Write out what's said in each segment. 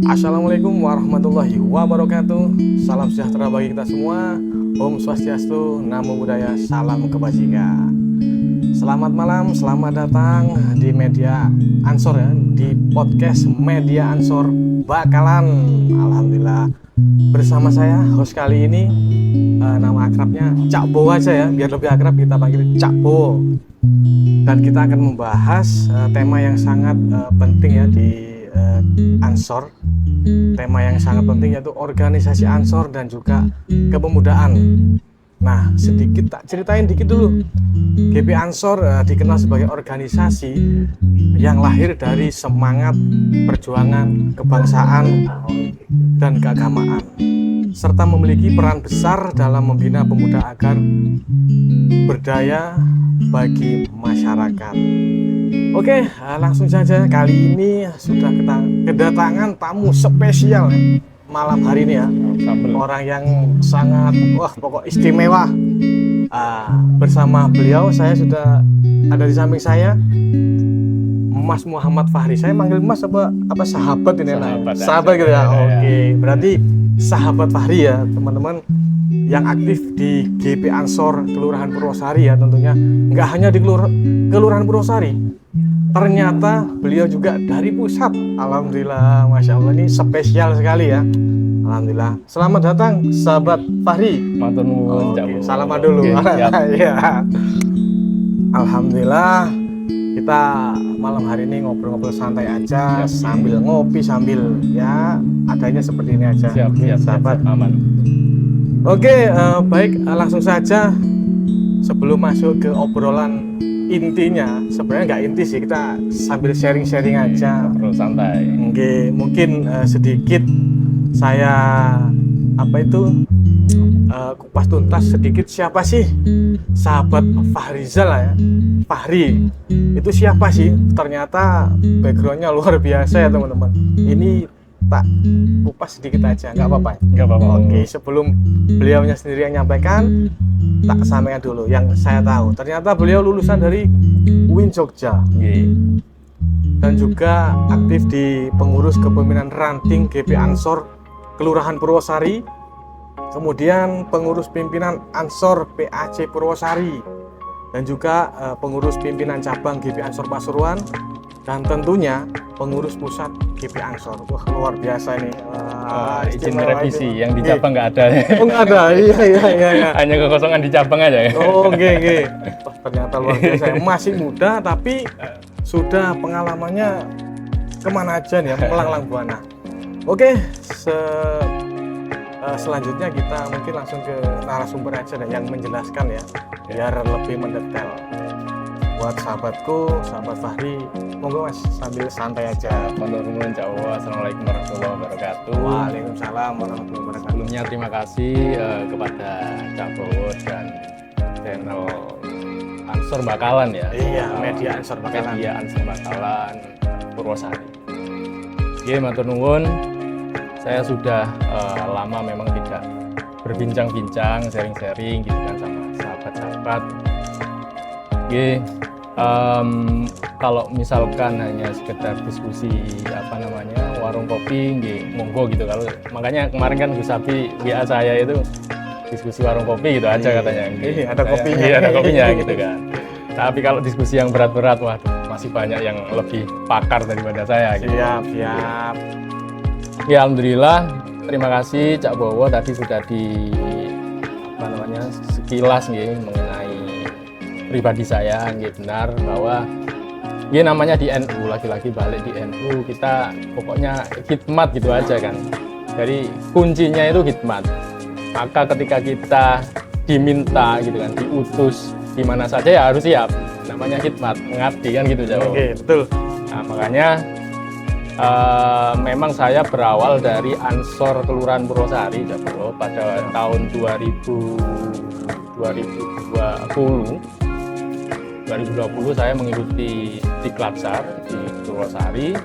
Assalamualaikum warahmatullahi wabarakatuh. Salam sejahtera bagi kita semua. Om Swastiastu, Namo Buddhaya, Salam Kebajikan. Selamat malam, selamat datang di media Ansor ya, di podcast media Ansor Bakalan. Alhamdulillah bersama saya host kali ini, nama akrabnya Cak Bo aja ya, biar lebih akrab kita panggil Cak Bo. Dan kita akan membahas tema yang sangat penting ya di Ansor. Tema yang sangat penting yaitu organisasi Ansor dan juga kepemudaan. Nah, sedikit tak ceritain dikit dulu. GP Ansor dikenal sebagai organisasi yang lahir dari semangat perjuangan kebangsaan dan keagamaan, serta memiliki peran besar dalam membina pemuda agar berdaya bagi masyarakat. Oke, langsung saja. Kali ini sudah kedatangan tamu spesial malam hari ini ya. Orang yang sangat pokok istimewa. Bersama beliau saya sudah ada di samping saya Mas Muhammad Fahri. Saya manggil Mas apa sahabat ini lah. Sahabat gitu ya. Oke, berarti sahabat Fahri ya, teman-teman yang aktif di GP Ansor Kelurahan Purwosari ya tentunya. Nggak hanya di Kelurahan Purwosari, ternyata beliau juga dari pusat. Alhamdulillah, Masya Allah, ini spesial sekali ya. Alhamdulillah. Selamat datang sahabat Fahri. Matur nuwun, salaman dulu. Ya. Alhamdulillah, kita malam hari ini ngobrol-ngobrol santai aja, sambil ngopi, sambil ya adanya seperti ini aja. Siap, sahabat. Aman. Oke, baik, langsung saja sebelum masuk ke obrolan intinya. Sebenarnya nggak inti sih, kita sambil sharing-sharing aja. Ngobrol santai. Oke, mungkin sedikit saya kupas tuntas sedikit siapa sih sahabat Fahrizal ya. Fahri itu siapa sih? Ternyata backgroundnya luar biasa ya teman-teman. Ini tak kupas sedikit aja, nggak apa-apa. Nggak apa-apa. Oke, sebelum beliaunya sendiri yang nyampaikan, tak sampaikan dulu yang saya tahu. Ternyata beliau lulusan dari UIN Jogja. Dan juga aktif di pengurus kepemimpinan ranting GP Ansor Kelurahan Purwosari, kemudian pengurus pimpinan Ansor PAC Purwosari, dan juga pengurus pimpinan cabang GP Ansor Pasuruan, dan tentunya pengurus pusat GP Ansor. Wah, luar biasa ini. Izin revisi, yang di cabang nggak ada. Oh, nggak ada, iya. Hanya kekosongan di cabang aja ya. Oh, oke. Wah, ternyata luar biasa. Masih muda tapi sudah pengalamannya kemana aja nih ya, melanglang buana. Oke, selanjutnya kita mungkin langsung ke narasumber aja deh yang menjelaskan ya, biar lebih mendetail. Buat sahabatku, sahabat Fahri, monggo Mas sambil santai aja. Matur nuwun, Jawa. Assalamualaikum warahmatullahi wabarakatuh. Waalaikumsalam warahmatullahi wabarakatuh. Sebelumnya terima kasih kepada Cak Bowo dan channel Ansor Bakalan ya. Iya, media Ansor Bakalan. Media Ansor Bakalan Purwosari. Oke, matur nuwun. Saya sudah lama memang tidak berbincang-bincang, sharing-sharing gitu kan sama sahabat-sahabat. Oke, kalau misalkan hanya sekedar diskusi warung kopi, monggo gitu. Kalau makanya kemarin kan Gus Abi WA saya itu diskusi warung kopi gitu aja katanya. Ada kopinya. Iya, ada kopinya gitu kan. Tapi kalau diskusi yang berat-berat, waduh, masih banyak yang lebih pakar daripada saya. Gitu. Siap. Ya, alhamdulillah. Terima kasih Cak Bowo tadi sudah sekilas mengenai pribadi saya. Benar bahwa namanya di NU, lagi-lagi balik di NU, kita pokoknya khidmat gitu aja kan. Jadi kuncinya itu khidmat. Maka ketika kita diminta gitu kan, diutus di mana saja ya harus siap. Namanya khidmat, mengabdi kan gitu Jawa. Oke, betul. Nah, makanya memang saya berawal dari Ansor Kelurahan Purwosari Jawa pada tahun 2020 saya mengikuti Diklatsar di Purwosari.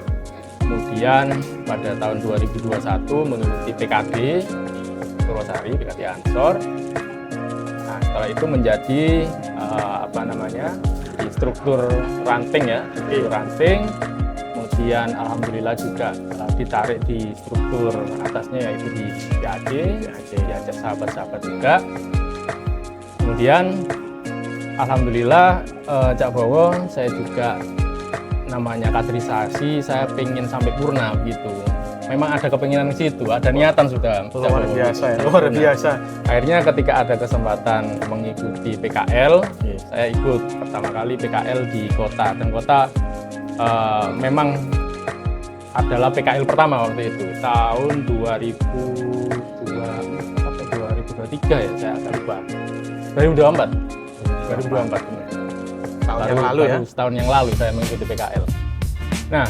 Kemudian pada tahun 2021 mengikuti PKD Purwosari, PKD Ansor. Nah, setelah itu menjadi di struktur ranting ya, struktur ranting. Kemudian alhamdulillah juga ditarik di struktur atasnya, yaitu di PAC, diajak sahabat-sahabat juga. Kemudian alhamdulillah Cak Bowo, saya juga namanya kaderisasi, saya pengen sampai purna gitu. Memang ada kepinginan ke situ, ada niatan sudah. Luar biasa ya, luar biasa. Akhirnya ketika ada kesempatan mengikuti PKL, saya ikut pertama kali PKL di kota, dan kota memang adalah PKL pertama waktu itu tahun 2023 ya, saya agak lupa. 2024. Tahun yang lalu ya. Setahun yang lalu saya mengikuti PKL. Nah,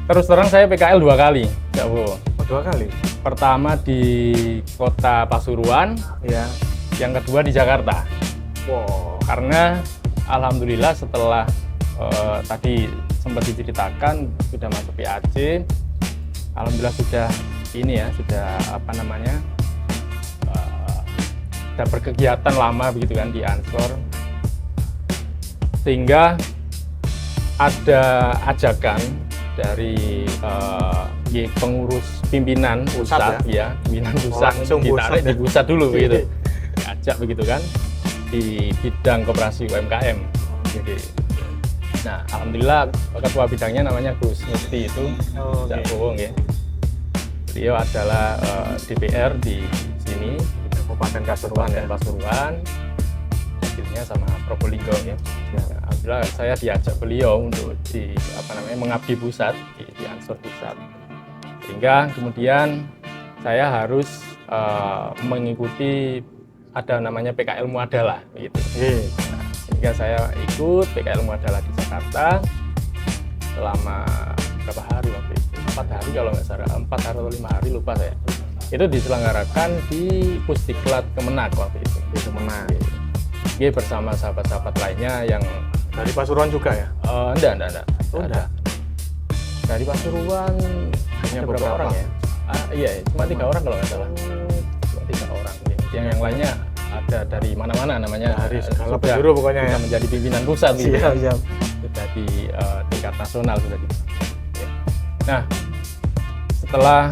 terus terang saya PKL 2 kali, Cak Bowo. 2 kali. Pertama di kota Pasuruan, Ya. yang kedua di Jakarta. Wow. Karena alhamdulillah setelah tadi sempat diceritakan sudah masuk PAC, alhamdulillah sudah ini ya, sudah apa namanya, sudah berkegiatan lama begitu kan di Ansor, sehingga ada ajakan dari pengurus pimpinan pusat ya, pimpinan pusat, langsung ditarik pusat, di pusat dulu begitu, diajak begitu kan di bidang koperasi UMKM. Jadi, nah alhamdulillah ketua bidangnya namanya Gus Mufti itu, Cak Bowo ya. Beliau adalah DPR di sini, Kabupaten Pasuruan, hasilnya sama Probolinggo ya. Alhamdulillah saya diajak beliau untuk mengabdi pusat di Ansor pusat, sehingga kemudian saya harus mengikuti ada namanya PKL Muadalah gitu. Nah, sehingga saya ikut PKL Muadalah di Jakarta selama berapa hari waktu itu, 4 hari kalau nggak salah, 4 hari atau 5 hari lupa saya. Itu diselenggarakan di Pusdiklat Kemenak waktu itu. Di Kemenak. Bersama sahabat-sahabat lainnya yang dari Pasuruan juga ya? Enggak. Oh, enggak. Dari Pasuruan hanya beberapa orang ya? Iya, cuma 3 orang kalau nggak salah. Cuma 3 orang. Yang lainnya ada dari mana-mana, namanya dari segala penjuru pokoknya ya. Menjadi pimpinan pusat gitu. Siap. Sudah di tingkat nasional sudah gitu. Nah, setelah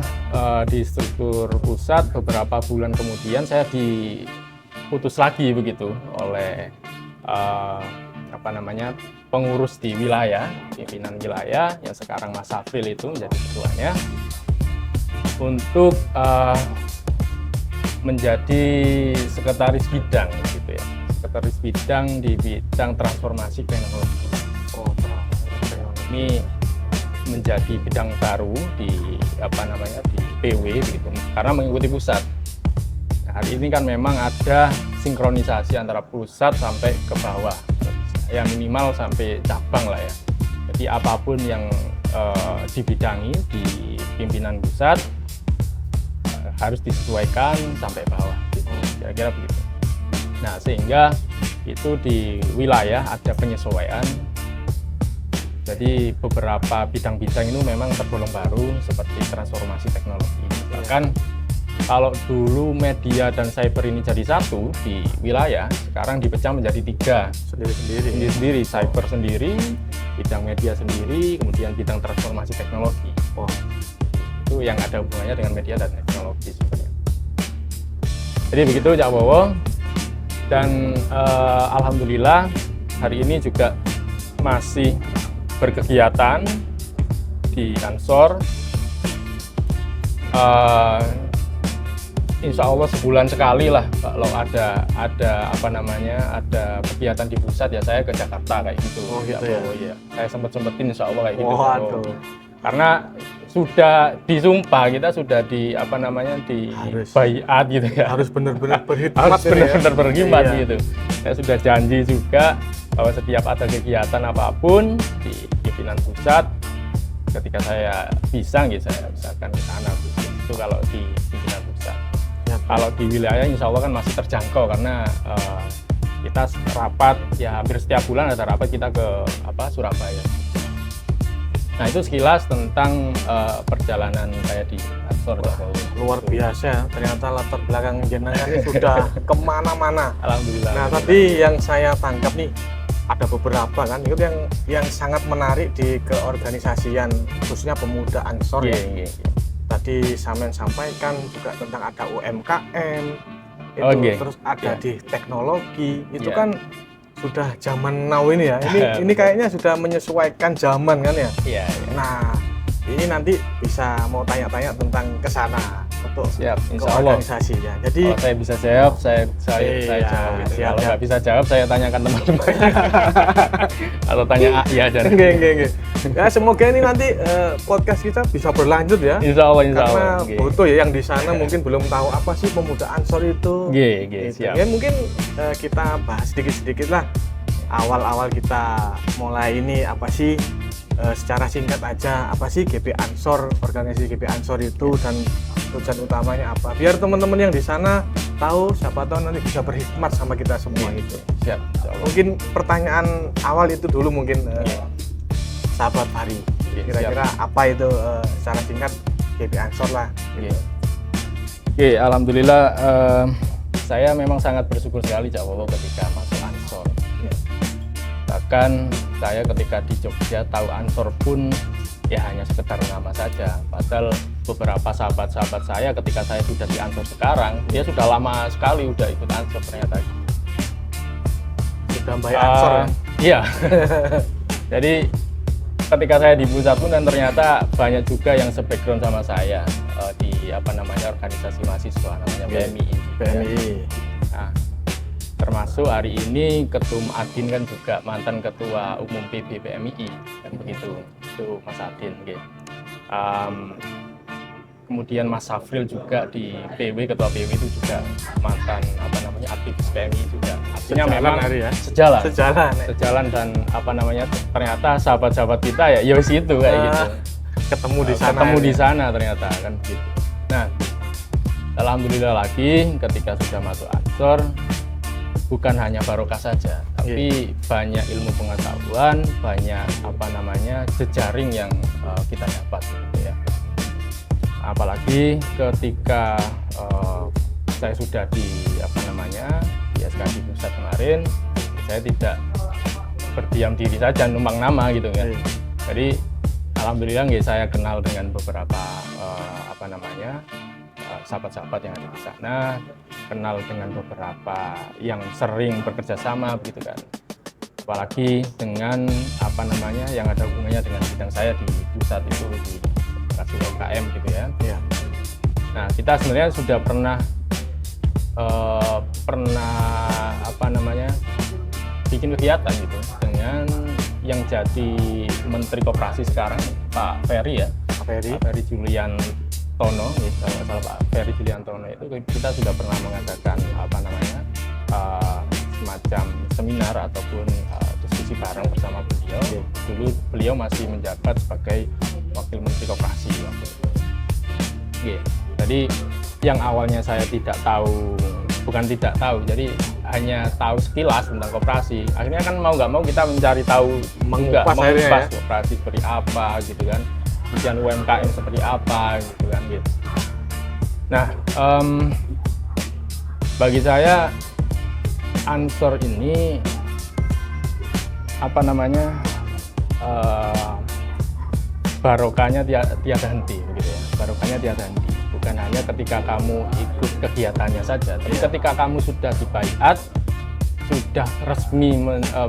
di struktur pusat, beberapa bulan kemudian saya diputus lagi begitu oleh pengurus di wilayah, pimpinan wilayah yang sekarang Mas Afril itu menjadi ketuanya, untuk menjadi sekretaris bidang gitu ya, sekretaris bidang di bidang transformasi teknologi. Ini menjadi bidang baru di di PW gitu, karena mengikuti pusat. Nah, hari ini kan memang ada sinkronisasi antara pusat sampai ke bawah, ya minimal sampai cabang lah ya. Jadi apapun yang dibidangi di pimpinan pusat harus disesuaikan sampai bawah gitu, kira-kira begitu. Nah, sehingga itu di wilayah ada penyesuaian. Jadi beberapa bidang-bidang itu memang tergolong baru seperti transformasi teknologi. Bahkan kalau dulu media dan cyber ini jadi satu di wilayah, sekarang dipecah menjadi 3 sendiri. Cyber sendiri, bidang media sendiri, kemudian bidang transformasi teknologi. Itu yang ada hubungannya dengan media dan teknologi sebenarnya. Jadi begitu Cak Bowo. Dan alhamdulillah hari ini juga masih berkegiatan di Ansor. Insya Allah sebulan sekali lah kalau ada kegiatan di pusat ya saya ke Jakarta kayak gitu. Ya. Saya sempetin Insya Allah kayak gitu. Karena sudah disumpah, kita sudah di baiat gitu ya. Harus benar-benar berkhidmat. Berkhidmat gitu. Saya sudah janji juga bahwa setiap ada kegiatan apapun di pimpinan pusat, ketika saya bisa saya misalkan ke sana itu kalau di pimpinan pusat. Kalau di wilayah insya Allah kan masih terjangkau karena kita rapat ya hampir setiap bulan ada rapat kita ke Surabaya. Nah itu sekilas tentang perjalanan saya di Ansor. Luar biasa, ternyata latar belakang jenengan sudah kemana-mana. Alhamdulillah. Nah tadi yang saya tangkap nih, ada beberapa kan itu yang sangat menarik di keorganisasian khususnya pemuda Ansor ya. Tadi Samen sampaikan juga tentang ada UMKM itu, terus ada di teknologi itu kan sudah zaman now ini ya. Ini kayaknya sudah menyesuaikan zaman kan ya. Nah, ini nanti bisa mau tanya-tanya tentang kesana untuk siap, insya organisasi ya. Jadi kalau saya bisa jawab, saya jawab. Gitu. Kalau nggak bisa jawab, saya tanyakan teman-teman. Atau tanya ya aja. Nggih. Ya semoga ini nanti podcast kita bisa berlanjut ya. Insya Allah. Karena butuh ya yang di sana mungkin belum tahu apa sih pemuda Ansor itu. Siap. Ya mungkin kita bahas sedikit-sedikit lah. Awal-awal kita mulai ini apa sih? Secara singkat aja apa sih GP Ansor, organisasi GP Ansor itu dan tujuan utamanya apa? Biar teman-teman yang di sana tahu, siapa tahu nanti bisa berkhidmat sama kita semua itu. Siap. Mungkin pertanyaan awal itu dulu mungkin sahabat Fahri. Kira-kira apa itu secara singkat GP Ansor lah. Alhamdulillah saya memang sangat bersyukur sekali Cak Wowo ketika masuk Ansor. Bahkan saya ketika di Jogja tahu Ansor pun ya hanya sekedar nama saja. Padahal beberapa sahabat-sahabat saya ketika saya sudah di Ansor sekarang, dia sudah lama sekali udah ikut Ansor ternyata. Sudah bayar Ansor ya? Iya. Jadi ketika saya di pusat pun dan ternyata banyak juga yang se-background sama saya di organisasi mahasiswa namanya PMI. Nah, termasuk hari ini Ketum Adin kan juga mantan Ketua Umum PB PMI kan begitu, itu Mas Adin. Kemudian Mas Safril juga di PW, Ketua PW itu juga mantan aktivis PMI juga. Artinya memang sejalan dan ternyata sahabat-sahabat kita ya wis itu kayak gitu. Ketemu di sana ternyata kan gitu. Nah, alhamdulillah lagi ketika sudah masuk Ansor bukan hanya barokah saja, tapi banyak ilmu pengetahuan, banyak jejaring yang kita dapat gitu ya. Apalagi ketika saya sudah di di SKD pusat kemarin, saya tidak berdiam diri saja numpang nama gitu kan. Jadi alhamdulillah saya kenal dengan beberapa sahabat-sahabat yang ada di sana, kenal dengan beberapa yang sering bekerja sama begitu kan. Apalagi dengan yang ada hubungannya dengan bidang saya di pusat itu di kasih UMKM gitu ya. Nah, kita sebenarnya sudah pernah bikin kegiatan gitu dengan yang jadi Menteri Koperasi sekarang Pak Ferry ya. Pak Ferry Julian Tono, kalau salah Pak Ferry Julian Tono itu kita sudah pernah mengadakan semacam seminar ataupun diskusi bareng bersama beliau. Dulu beliau masih menjabat sebagai Wakil Menteri Koperasi waktu itu. Jadi yang awalnya saya jadi hanya tahu sekilas tentang koperasi. Akhirnya kan mau nggak mau kita mencari tahu, mengupas koperasi seperti apa gitu kan. Kemudian UMKM seperti apa gitu kan gitu. Nah, bagi saya Ansor ini barokahnya tiada henti begitu ya. Barokahnya tiada henti. Bukan hanya ketika kamu ikut kegiatannya saja, tapi ketika kamu sudah dibaiat, sudah resmi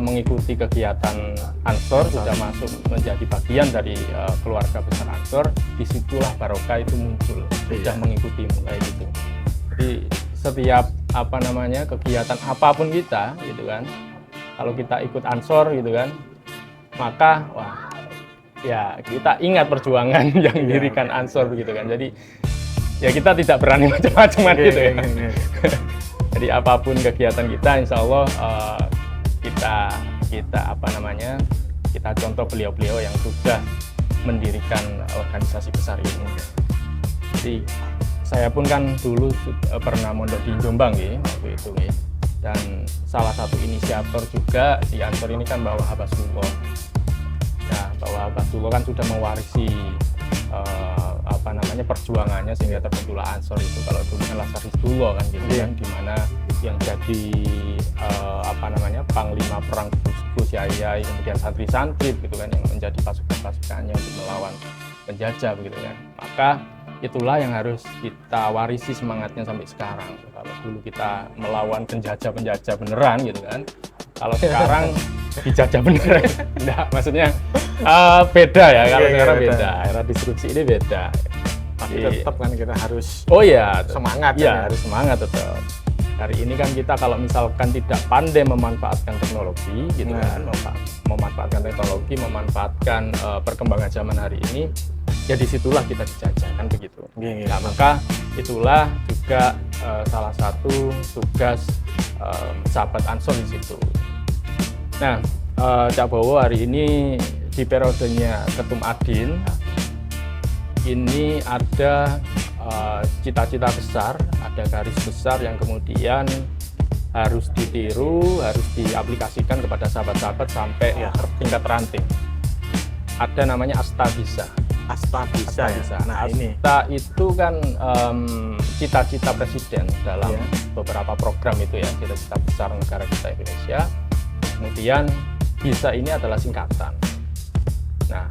mengikuti kegiatan Ansor, sudah masuk menjadi bagian dari keluarga besar Ansor, disitulah barokah itu muncul, sudah mengikutimu kayak gitu. Jadi setiap kegiatan apapun kita gitu kan, kalau kita ikut Ansor gitu kan, maka ya kita ingat perjuangan yang didirikan Ansor begitu kan. Jadi ya kita tidak berani macam-macam gitu ya. Jadi apapun kegiatan kita, insya Allah kita contoh beliau-beliau yang sudah mendirikan organisasi besar ini. Jadi saya pun kan dulu pernah mondok di Jombang waktu itu dan salah satu inisiator juga di Ansor ini kan Bapak Abbasullah. Nah, Bapak Abbasullah kan sudah mewarisi perjuangannya sehingga terbentuklah Ansor itu. Kalau dulu kan Lasar Hizbullah kan gitu kan, di mana yang jadi panglima perang Gus Yahya, kemudian santri-santri gitu kan, yang menjadi pasukan-pasukannya untuk melawan penjajah begitu kan. Maka itulah yang harus kita warisi semangatnya sampai sekarang. Kalau dulu kita melawan penjajah beneran gitu kan, kalau sekarang dijajah beneran. Enggak, maksudnya beda ya. Kalau sekarang beda. Era disrupsi ini beda. Tapi tetap kan kita harus semangat ya, harus semangat tetap. Hari ini kan kita kalau misalkan tidak pandai memanfaatkan teknologi gitu kan, memanfaatkan teknologi, memanfaatkan perkembangan zaman hari ini, ya disitulah kita dijajah kan begitu. Nah, maka itulah juga salah satu tugas sahabat Ansor di situ. Nah, Cak Bowo hari ini di periodenya Ketum Adin ini ada cita-cita besar, ada garis besar yang kemudian harus ditiru, harus diaplikasikan kepada sahabat-sahabat sampai tingkat ranting. Ada namanya Astabisa. Astabisa. Nah, Asta itu kan cita-cita presiden dalam beberapa program itu ya, cita-cita besar negara kita Indonesia. Kemudian bisa ini adalah singkatan. Nah,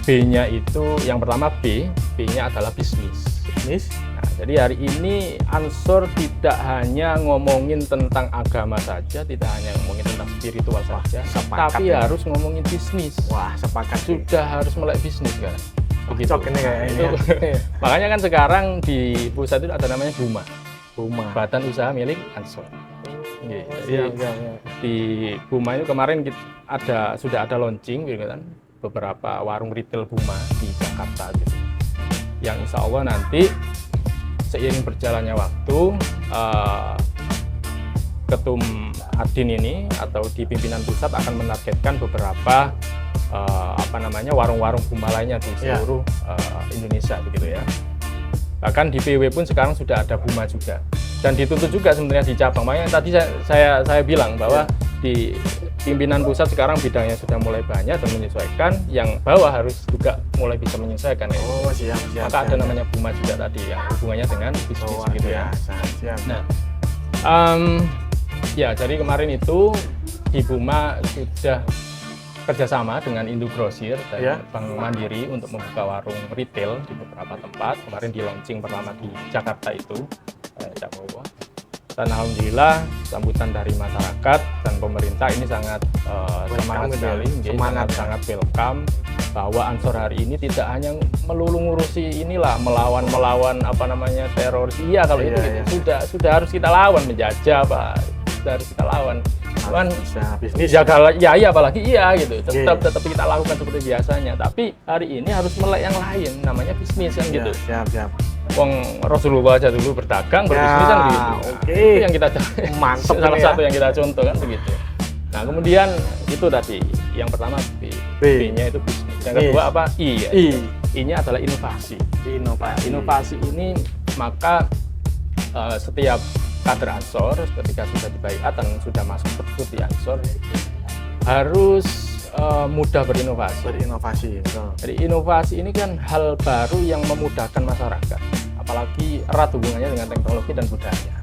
B-nya itu yang pertama B-nya adalah bisnis. Nah, jadi hari ini Ansor tidak hanya ngomongin tentang agama saja, tidak hanya ngomongin tentang spiritual saja, tapi harus ngomongin bisnis. Wah, sepakat. Sudah harus melek bisnis kan. Begitu. Ini kayaknya. Makanya kan sekarang di pusat itu ada namanya BUMA. Badan Usaha Milik Ansor. Jadi di BUMA itu kemarin sudah ada launching gitu kan, beberapa warung retail BUMA di Jakarta gitu. Yang insya Allah nanti seiring berjalannya waktu Ketum Adin ini atau di pimpinan pusat akan menargetkan beberapa warung-warung BUMA lainnya di seluruh Indonesia begitu ya. Bahkan di PW pun sekarang sudah ada BUMA juga, dan dituntut juga sebenarnya di cabang. Makanya tadi saya bilang bahwa di pimpinan pusat sekarang bidangnya sudah mulai banyak dan menyesuaikan, yang bawah harus juga mulai bisa menyesuaikan ya. Siap. Maka ada namanya BUMA juga tadi yang hubungannya dengan bisnis gitu ya. Siap. Nah, jadi kemarin itu di BUMA sudah kerjasama dengan Indogrosir dan Bank Mandiri untuk membuka warung retail di beberapa tempat. Kemarin di launching pertama di Jakarta itu, Cak Bowo. Dan alhamdulillah sambutan dari masyarakat dan pemerintah ini sangat semangat sekali, sangat welcome, bahwa Ansor hari ini tidak hanya melulu ngurusi melawan teroris. Iya, kalau itu sudah harus kita lawan, menjajah sudah harus kita lawan. Cuman bisnis apalagi gitu. Tetap kita lakukan seperti biasanya. Tapi hari ini harus melek yang lain, namanya bisnis kan gitu. Siap. Wong Rasulullah aja dulu berdagang, berbisnis kan begitu. Itu yang kita mantap. Salah satu yang kita contoh kan begitu. Nah, kemudian itu tadi yang pertama B-nya itu bisnis. Yang kedua apa? I-nya adalah inovasi. Inovasi ini maka setiap kader Ansor ketika sudah dibaiat dan sudah masuk di Ansor harus mudah berinovasi. Jadi inovasi ini kan hal baru yang memudahkan masyarakat, apalagi erat hubungannya dengan teknologi dan budaya.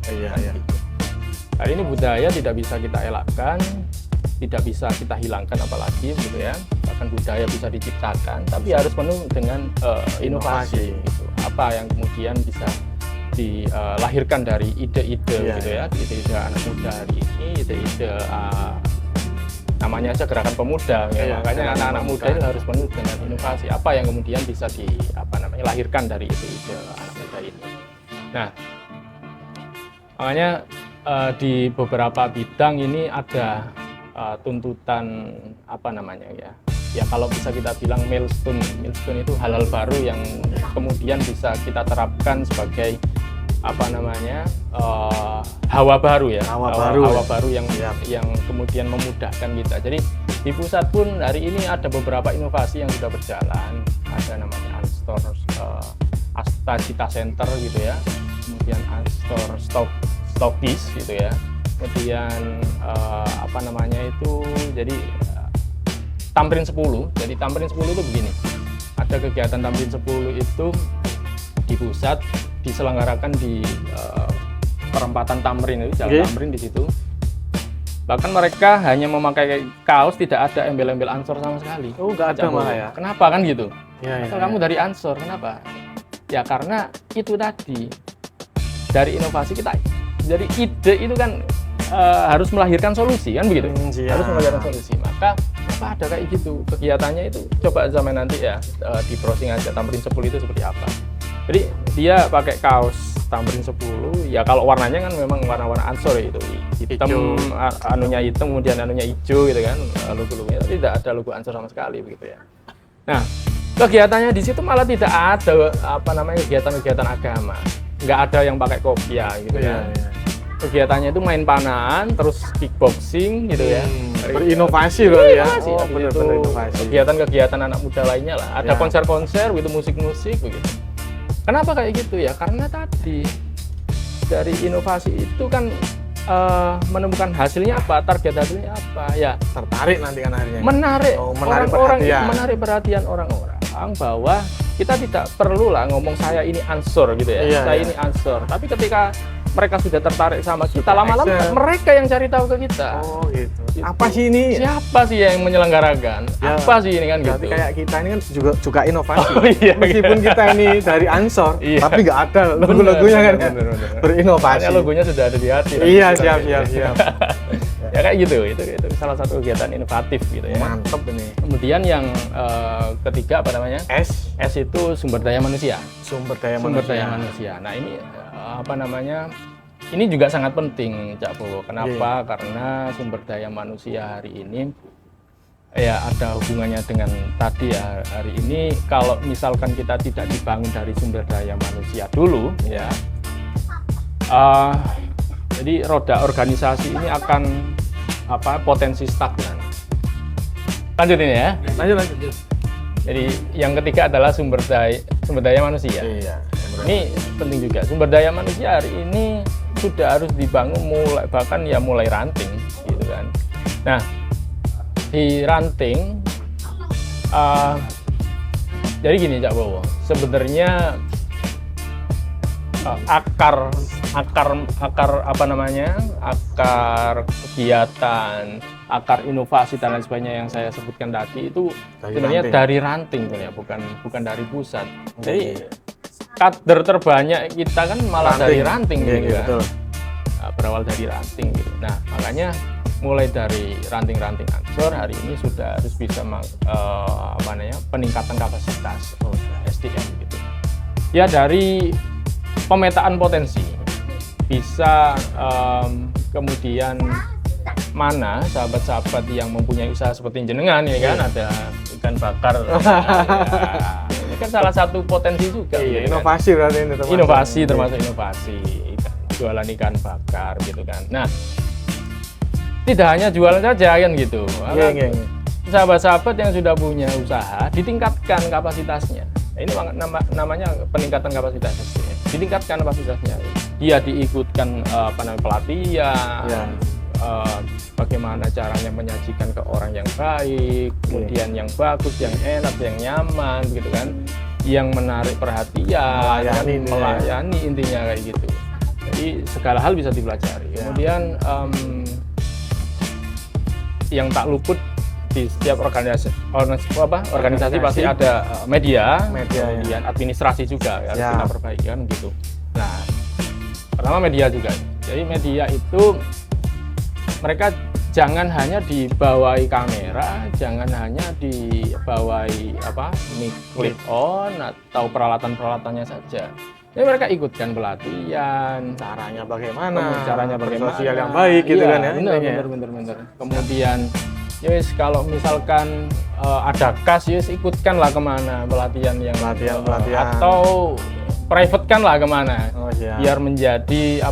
Hari ini budaya tidak bisa kita elakkan, tidak bisa kita hilangkan apalagi gitu ya. Bahkan budaya bisa diciptakan, tapi harus penuh dengan inovasi. Gitu. Apa yang kemudian bisa dilahirkan dari ide-ide gitu ya, ide-ide anak muda hari ini, ide-ide namanya aja gerakan pemuda ya, makanya anak-anak muda itu harus penuh dengan inovasi. Apa yang kemudian bisa lahirkan dari ide-ide anak muda ini. Nah, makanya di beberapa bidang ini ada tuntutan ya kalau bisa kita bilang milestone itu hal-hal baru yang kemudian bisa kita terapkan sebagai hawa baru yang kemudian memudahkan kita. Jadi di pusat pun hari ini ada beberapa inovasi yang sudah berjalan. Ada namanya Asta Cita Center gitu ya, kemudian Anstor Stokis gitu ya, kemudian jadi Tamrin 10. Jadi Tamrin 10 itu begini, ada kegiatan Tamrin 10 itu di pusat diselenggarakan di perempatan Tamrin itu, Jalan Oke. Tamrin di situ. Bahkan mereka hanya memakai kaos, tidak ada embel-embel Ansor sama sekali. Oh, nggak ada Cak Bowo. malah ya. Kenapa kan gitu? Iya, Asal kamu dari Ansor, kenapa? Ya karena itu tadi, dari inovasi kita. Jadi ide itu kan harus melahirkan solusi kan begitu. Siap. Harus melahirkan solusi. Maka apa ada kayak gitu kegiatannya itu, coba zaman nanti ya di browsing aja Tamrin 10 itu seperti apa. Jadi dia pakai kaos Tamrin 10 ya, kalau warnanya kan memang warna-warna Ansor ya, itu hitam, Hijau. anunya hitam, kemudian anunya hijau gitu kan, logo-logonya tidak ada logo Ansor sama sekali begitu ya. Nah, kegiatannya di situ malah tidak ada kegiatan-kegiatan agama, nggak ada yang pakai kopiah gitu Iya, ya. iya. Kegiatannya itu main panah, terus kickboxing gitu ya. Berinovasi loh ya. Inovasi, Oh, habis benar-benar itu inovasi. kegiatan-kegiatan anak muda lainnya lah. Ada Ya. konser-konser gitu, musik-musik begitu. Kenapa kayak gitu ya? Karena tadi dari inovasi itu kan menemukan hasilnya apa, target hasilnya apa ya, Tertarik nanti kan akhirnya. menarik Oh, menarik orang-orang, perhatian. menarik perhatian orang-orang bahwa kita tidak perlu lah ngomong saya ini Ansor gitu ya, Iya, saya iya. ini Ansor. Tapi ketika mereka sudah tertarik sama kita, Sudah lama-lama action. mereka yang cari tahu ke kita. Oh gitu. Gitu. Apa sih ini? Siapa sih yang menyelenggarakan? Ya, Apa sih ini kan Berarti gitu? kayak kita ini kan juga inovasi. Oh, iya, Meskipun kita ini dari Ansor, Iya. tapi nggak ada logo-logonya kan. Bener. Berinovasi. Makanya logonya sudah ada di hati. Iya, siap. Ya kayak gitu, itu salah satu kegiatan inovatif gitu ya. Mantep ini. Kemudian yang ketiga apa namanya? S, S itu sumber daya manusia. sumber daya Sumber manusia. daya manusia. Nah ini apa namanya? Ini juga sangat penting, Cak Bowo. Kenapa? Karena sumber daya manusia hari ini ya ada hubungannya dengan tadi ya. Hari ini kalau misalkan kita tidak dibangun dari sumber daya manusia dulu, ya, jadi roda organisasi ini akan potensi stagnan. Lanjut ini ya. Lanjut. Jadi yang ketiga adalah sumber daya manusia. Iya. Ini penting juga. Sumber daya manusia hari ini sudah harus dibangun mulai ranting gitu kan. Nah, di ranting jadi gini Cak Bowo, sebenarnya akar kegiatan, akar inovasi dan lain sebagainya yang saya sebutkan tadi itu sebenarnya dari ranting tuh ya, bukan dari pusat. Jadi kader terbanyak kita kan malah dari ranting gitu kan. Betul. Nah, berawal dari ranting gitu. Nah, makanya mulai dari ranting-ranting Ansor hari ini sudah harus bisa peningkatan kapasitas SDM gitu. Ya dari pemetaan potensi bisa kemudian mana sahabat-sahabat yang mempunyai usaha seperti jenengan ini kan ada ikan bakar. Ini kan salah satu potensi juga. Iya, gitu kan. inovasi berarti ini termasuk. Inovasi termasuk inovasi jualan ikan bakar gitu kan. Nah, tidak hanya jualan saja kan gitu. Iya. Sahabat-sahabat yang sudah punya usaha ditingkatkan kapasitasnya. Nah, ini namanya peningkatan kapasitas. Ditingkatkan kapasitasnya. Dia diikutkan pelatihan. Ya. Bagaimana caranya menyajikan ke orang yang baik, kemudian yang bagus, yang enak, yang nyaman gitu kan, yang menarik perhatian, melayani intinya kayak gitu. Jadi segala hal bisa dipelajari. Ya. Kemudian yang tak luput di setiap organisasi pasti ada media, kemudian administrasi juga harus kita perbaiki kan gitu. Nah, pertama media juga. Jadi media itu mereka jangan hanya dibawahi kamera, jangan hanya dibawahi mic clip on atau peralatan-peralatannya saja. Jadi mereka ikutkan pelatihan, Caranya bagaimana? Sosial yang baik gitu kan ya. Bener. Kemudian yes, kalau misalkan ada kas, yes ikutkanlah kemana pelatihan yang pelatihan atau private kan lah kemana, biar menjadi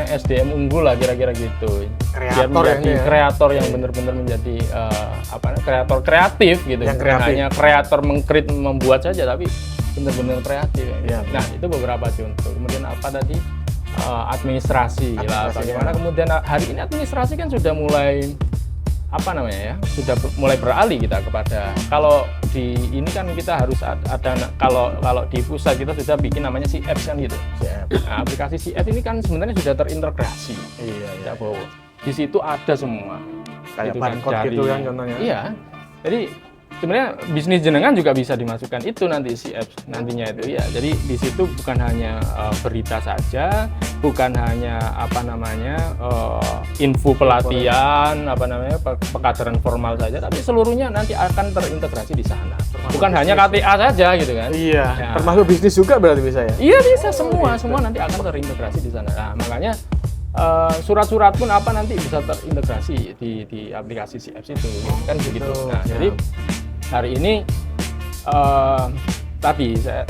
SDM unggul lah kira-kira gitu, biar menjadi kreator yang benar-benar menjadi kreator kreatif gitu, bukan hanya kreator membuat saja tapi benar-benar kreatif. Ya. Nah itu beberapa contoh. Kemudian administrasi lah, bagaimana kemudian hari ini administrasi kan sudah mulai apa namanya ya, sudah mulai beralih kita kepada, kalau di ini kan kita harus ada, kalau di pusat kita sudah bikin namanya CF kan gitu. Nah, aplikasi CF ini kan sebenarnya sudah terintegrasi. Iya. Bahwa di situ ada semua. Kayak gitu barcode dari, gitu kan contohnya. Iya. Jadi sebenarnya bisnis jenengan juga bisa dimasukkan itu nanti CF nantinya itu ya. Jadi di situ bukan hanya berita saja, bukan hanya apa namanya info pelatihan, apa namanya pekaderan formal saja, tapi seluruhnya nanti akan terintegrasi di sana. Bukan hanya KTA saja gitu kan. Iya. Ya. Termasuk bisnis juga berarti bisa ya. Iya bisa, semua nanti akan terintegrasi di sana. Nah, makanya surat-surat pun apa nanti bisa terintegrasi di aplikasi CF itu kan begitu. Nah, jadi hari ini tadi saya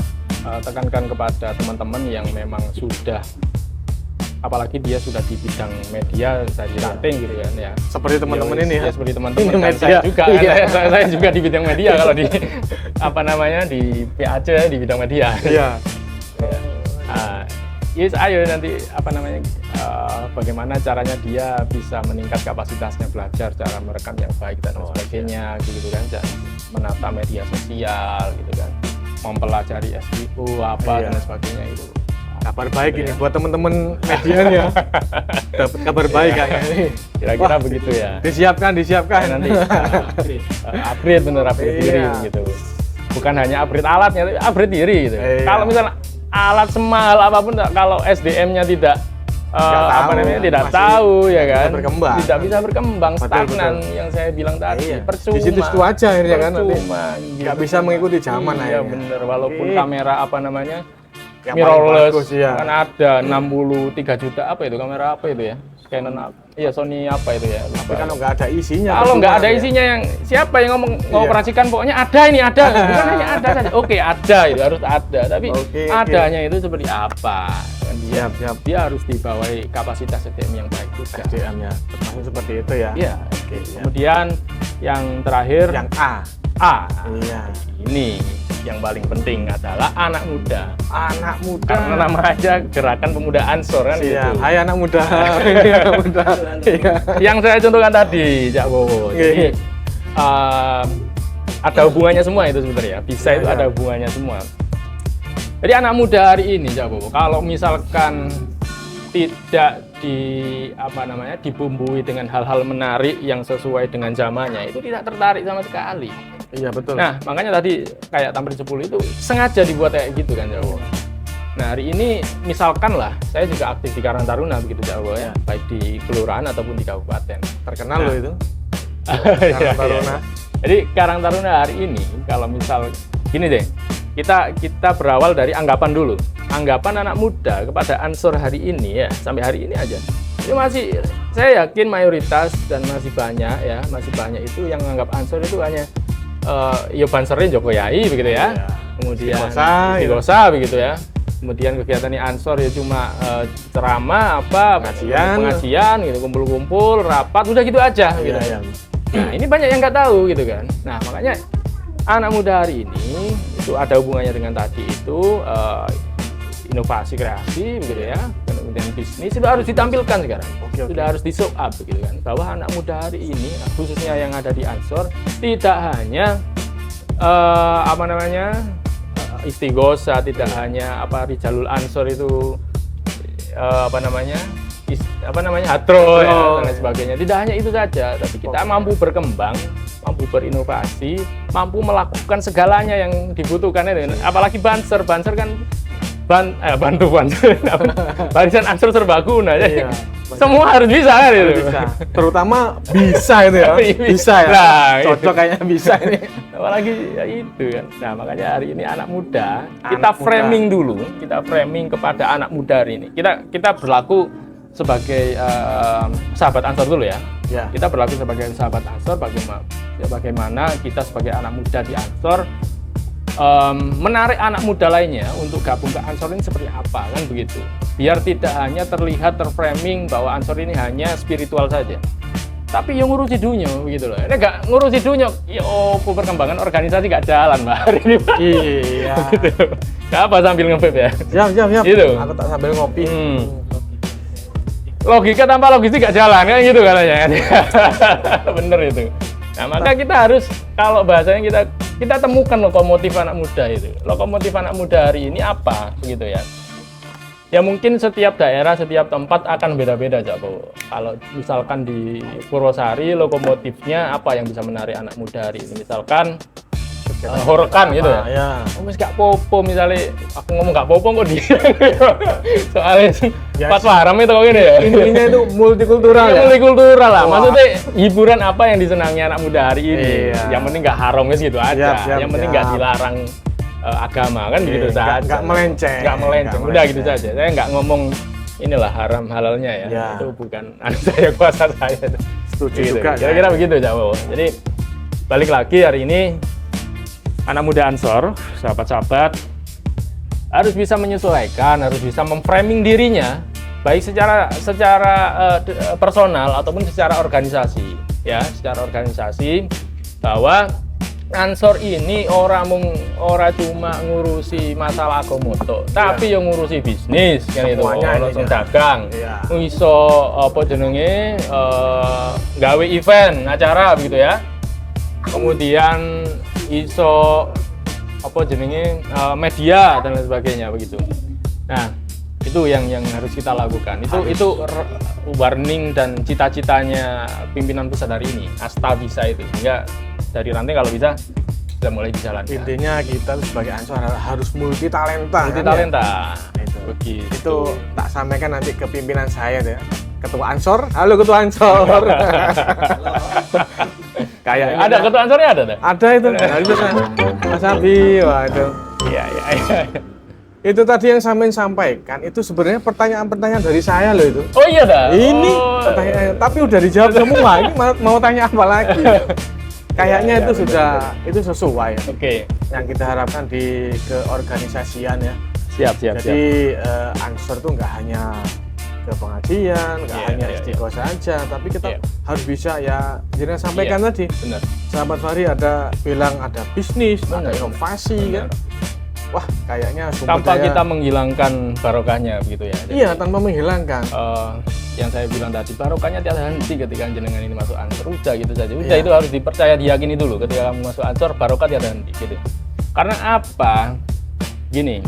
tekankan kepada teman-teman yang memang sudah, apalagi dia sudah di bidang media, saya dilatih gitu kan ya. Seperti teman-teman ini ya. Seperti teman-teman Ini dan media. saya juga. Iya. Saya juga di bidang media kalau di apa namanya di PAC di bidang media. Iya. Yes, ayo nanti apa namanya bagaimana caranya dia bisa meningkat kapasitasnya belajar, cara merekam yang baik dan sebagainya gitu kan, dan menata media sosial gitu kan, mempelajari SEO apa dan sebagainya itu. Kabar baik ini buat teman-teman media nih ya. Dapat kabar baik kayaknya ini. Kira-kira begitu ya. Disiapkan. Nanti upgrade diri gitu. Bukan hanya upgrade alatnya, tapi upgrade diri gitu. Kalau misalnya alat semahal apapun, kalau SDM-nya tidak tidak tahu ya kan, tidak bisa berkembang, stagnan yang saya bilang tadi. Percuma. Di situ aja akhirnya kan nanti. Nggak bisa mengikuti zaman akhirnya. Iya bener, walaupun kamera apa namanya mirrorless bagus, ya. Kan ada 63 juta apa itu, kamera apa itu ya, Canon Sony apa itu ya. Tapi kan nggak ada isinya. Kalau nggak ada isinya, yang siapa yang mengoperasikan, pokoknya ada ini ada, bukan hanya ada saja. Oke, ada itu harus ada, tapi adanya itu seperti apa? Kan dia harus dibawahi kapasitas SDM yang baik juga. SDM-nya termasuk seperti itu ya. Iya. Kemudian yang terakhir, yang A. Iya. Ini yang paling penting adalah anak muda. Anak muda. Karena nama aja Gerakan Pemuda Ansor kan gitu. Hai anak muda. Anak muda. Yang saya contohkan tadi, Cak Bowo. Jadi ada hubungannya semua itu sebenarnya. Bisa itu ada hubungannya semua. Jadi anak muda hari ini, Cak Bowo, kalau misalkan tidak dibumbui dengan hal-hal menarik yang sesuai dengan zamannya, itu tidak tertarik sama sekali. Iya betul. Nah makanya tadi kayak Tamrin 10 itu sengaja dibuat kayak gitu kan, Jawa. Nah hari ini misalkan lah, saya juga aktif di Karang Taruna begitu, Jawa ya, baik di kelurahan ataupun di kabupaten. Terkenal loh itu. Karang Taruna. Jadi Karang Taruna hari ini kalau misal gini deh, kita berawal dari anggapan dulu. Anggapan anak muda kepada Ansor hari ini ya, sampai hari ini aja. Itu masih, saya yakin mayoritas dan masih banyak itu yang menganggap Ansor itu hanya ya bansernya Joko Yai begitu ya. Kemudian Istiqosa begitu ya. Kemudian kegiatannya Ansor ya cuma ceramah pengajian gitu, kumpul-kumpul, rapat, udah gitu aja gitu. Nah, ini banyak yang nggak tahu gitu kan. Nah, makanya anak muda hari ini itu ada hubungannya dengan tadi itu inovasi kreasi begitu ya, kemudian bisnis itu harus ditampilkan sekarang. Sudah harus di show up begitu kan, bahwa anak muda hari ini khususnya yang ada di Ansor tidak hanya Istighosa, tidak hanya Rijalul Ansor itu Hadro ya, dan lain sebagainya. Tidak hanya itu saja, tapi kita mampu berkembang, mampu berinovasi, mampu melakukan segalanya yang dibutuhkan itu. Apalagi Banser kan bantu barisan Ansor serbaguna ya. Semua harus bisa kan itu. Terutama bisa itu ya. Bisa ya. Nah, cocok kayaknya bisa ini. Apalagi ya itu kan. Nah, makanya hari ini anak muda, kita framing dulu, kita framing kepada anak muda hari ini. Kita berlaku sebagai sahabat Ansor dulu ya. Kita berlaku sebagai sahabat Ansor, bagaimana kita sebagai anak muda di Ansor menarik anak muda lainnya untuk gabung ke Ansor ini seperti apa kan begitu, biar tidak hanya terlihat terframing bahwa Ansor ini hanya spiritual saja, tapi yang ngurusi dunia begitu loh. Ini nggak ngurusi dunia, perkembangan organisasi nggak jalan Mbak hari ini Pak. Iya. Gitu. Gak apa sambil nge-vape ya. Siap. Gitu. Aku tak sambil ngopi. logika tanpa logistik gak jalan kan gitu katanya. Bener itu. Nah maka kita harus, kalau bahasanya kita temukan lokomotif anak muda itu. Lokomotif anak muda hari ini apa begitu ya? Ya mungkin setiap daerah, setiap tempat akan beda-beda Cak Bowo. Kalau misalkan di Purwosari lokomotifnya apa yang bisa menarik anak muda hari ini? Misalkan horokan gitu ya. Ya. Wis gak popo misalnya aku ngomong gak popo kok dia. Soalnya Ya, pas haram itu kok gini ya. Intinya itu multikultural ya. Multikultural lah. Wah. Maksudnya hiburan apa yang disenangi anak muda hari ini? Iya. Yang penting gak haram gitu aja. Siap, yang penting gak dilarang agama kan begitu Iya, saja. nggak melenceng. Nggak melenceng. Nggak Udah melenceng. gitu saja. Saya nggak ngomong inilah haram halalnya ya. Ya. Itu bukan saya kuasa saya. Setuju Gitu. juga. Kira-kira begitu Cak Bowo. Jadi balik lagi hari ini anak muda Ansor, sahabat-sahabat harus bisa menyesuaikan, harus bisa memframing dirinya baik secara personal ataupun secara organisasi ya, secara organisasi bahwa Ansor ini ora cuma ngurusi masalah agomoto, tapi yang ngurusi bisnis kan itu, Semuanya ono ini sing ya. dagang, Iya. iso apa jenenge gawe event acara begitu ya. Kemudian iso apa jenenge media dan lain sebagainya begitu. Nah, itu yang harus kita lakukan. Itu warning dan cita-citanya pimpinan pusat hari ini. Asta bisa itu. Sehingga dari nanti kalau bisa sudah mulai dijalankan. Intinya kita sebagai Ansor harus multi talenta. Multi talenta. Itu. Begitu. Itu tak sampaikan nanti ke pimpinan saya ya. Ketua Ansor, halo Ketua Ansor. Kayaknya ada ketua Ansornya ada dah? Ada itu. Nah, itu kan. Mas Abi, waduh. Iya. Itu tadi yang sampaikan itu sebenarnya pertanyaan-pertanyaan dari saya loh itu. Oh iya dah. Ini Oh. pertanyaan, tapi udah dijawab semua. Ini mau tanya apa lagi? Kayaknya Iya, itu benar, sudah itu sesuai Oke. yang kita harapkan di keorganisasian ya. Siap. Jadi Ansor tuh nggak hanya ke pengajian, nggak Iya, hanya iya, istiqomah saja, tapi kita Iya. harus bisa ya. Jangan sampaikan Iya, tadi, Benar. sahabat Fahri bilang ada bisnis, ada Benar. inovasi Benar. kan. Wah, kayaknya sumber Tanpa daya- kita menghilangkan barokahnya begitu ya. Jadi, iya tanpa menghilangkan. yang saya bilang tadi barokahnya tiada henti ketika jenengan ini masuk Ansor, udah gitu saja. Udah Iya. itu harus dipercaya, diyakini dulu ketika kamu masuk Ansor barokah tiada henti gitu. Karena apa? Gini,